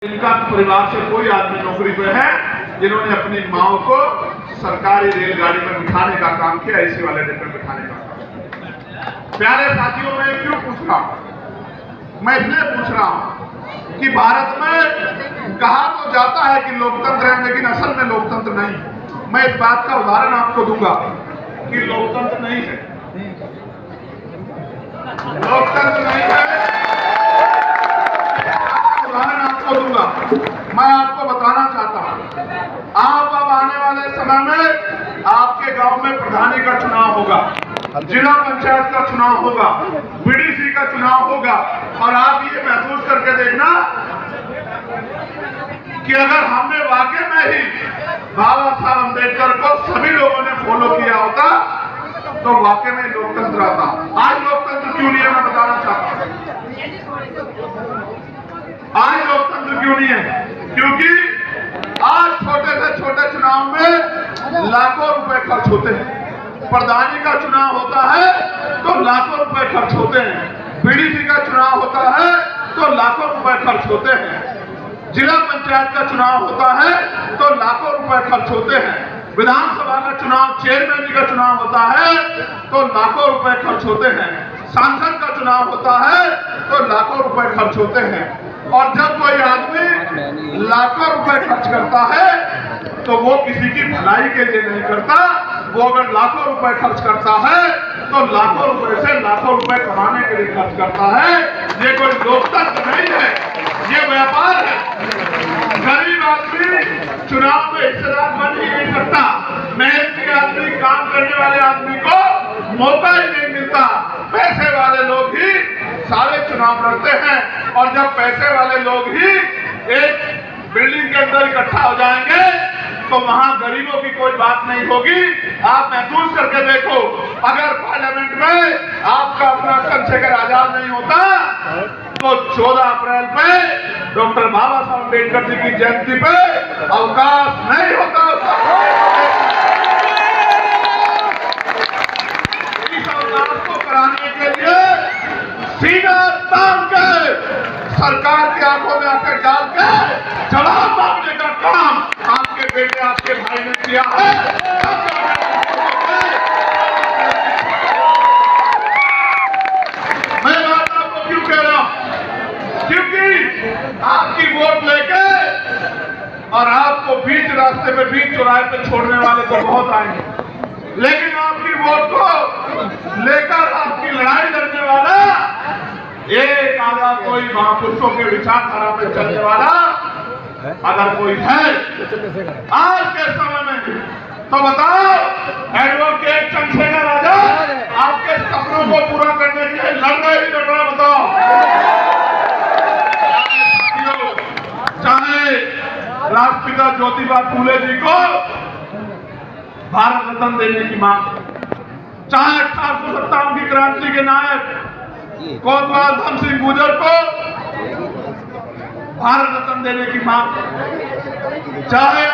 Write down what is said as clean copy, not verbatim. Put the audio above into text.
इनका परिवार से कोई आदमी नौकरी पे है जिन्होंने अपनी माओ को सरकारी रेलगाड़ी में बिठाने का काम किया, एसी वाले डिब्बे में बिठाने का काम। प्यारे साथियों, मैं क्यों पूछ रहा हूं? मैं इसलिए पूछ रहा हूं कि भारत में कहा तो जाता है कि लोकतंत्र है, लेकिन असल में लोकतंत्र नहीं। मैं इस बात का उदाहरण आपको दूंगा कि लोकतंत्र नहीं है, लोकतंत्र नहीं है। उदाहरण आपको दूंगा, मैं आपको बताना चाहता हूं। आप अब आने वाले समय में आपके गांव में प्रधानी का चुनाव होगा, जिला पंचायत का चुनाव होगा, बीडीसी का चुनाव होगा, और आप ये महसूस करके देखना कि अगर हमने वाकई में ही बाबा साहब अम्बेडकर को सभी लोगों ने फॉलो किया होता तो वाकई में लोकतंत्र आता। आज लोकतंत्र क्यों नहीं है, मैं बताना चाहता हूं। आज लोकतंत्र क्यों नहीं है? क्योंकि आज छोटे से छोटे चुनाव में लाखों रुपए खर्च होते हैं। प्रधानी का चुनाव होता है तो लाखों रुपए खर्च होते हैं, बीडीसी का चुनाव होता है तो लाखों रुपए खर्च होते हैं, जिला पंचायत का चुनाव होता है तो लाखों रुपए खर्च होते हैं, विधानसभा का चुनाव, चेयरमैन जी का चुनाव होता है तो लाखों रुपए खर्च होते हैं, सांसद का चुनाव होता है तो लाखों रुपए खर्च होते हैं। और जब कोई आदमी लाखों रुपए खर्च करता है तो वो किसी की भलाई के लिए नहीं करता। वो अगर लाखों रुपए खर्च करता है तो लाखों रुपए से लाखों रुपए कमाने के लिए खर्च करता है। ये कोई लोकतंत्र नहीं है, ये व्यापार है। गरीब आदमी चुनाव में हिस्सेदार बन ही नहीं सकता। मेहनती आदमी, काम करने वाले आदमी को मौका ही नहीं मिलता। पैसे वाले लोग ही सारे चुनाव लड़ते हैं, और जब पैसे वाले लोग ही एक बिल्डिंग के अंदर इकट्ठा हो जाएंगे तो वहां गरीबों की कोई बात नहीं होगी। आप महसूस करके देखो, अगर पार्लियामेंट में आपका अपना चंद्रशेखर आजाद नहीं होता तो 14 अप्रैल पे डॉक्टर बाबा साहब अम्बेडकर जी की जयंती पे अवकाश नहीं होता। इस अवकाश को कराने के लिए सीना तान के सरकार की आंखों में आकर डाल के जवाब मांगने का काम आपके बेटे, आपके भाई ने किया है। मैं बात आपको क्यों कह रहा हूं? क्योंकि आपकी वोट लेके और आपको बीच रास्ते में, बीच चौराहे पे छोड़ने वाले तो बहुत आएंगे, लेकिन आपकी वोट को लेकर आपकी लड़ाई लड़ने वाला एक आधा कोई महापुरुषों के विचारधारा में चलने वाला अगर कोई है आज के समय में, तो बताओ, एडवोकेट चंद्रशेखर आजाद आपके सपनों को पूरा करने के लिए लड़ रहे ही लड़ रहा। बताओ, चाहे राष्ट्रपिता ज्योतिबा फूले जी को भारत रत्न देने की मांग, चाहे 1857 की क्रांति के नायक कोतवाल धन सिंह गुर्जर को भारत रत्न देने की मांग, चाहे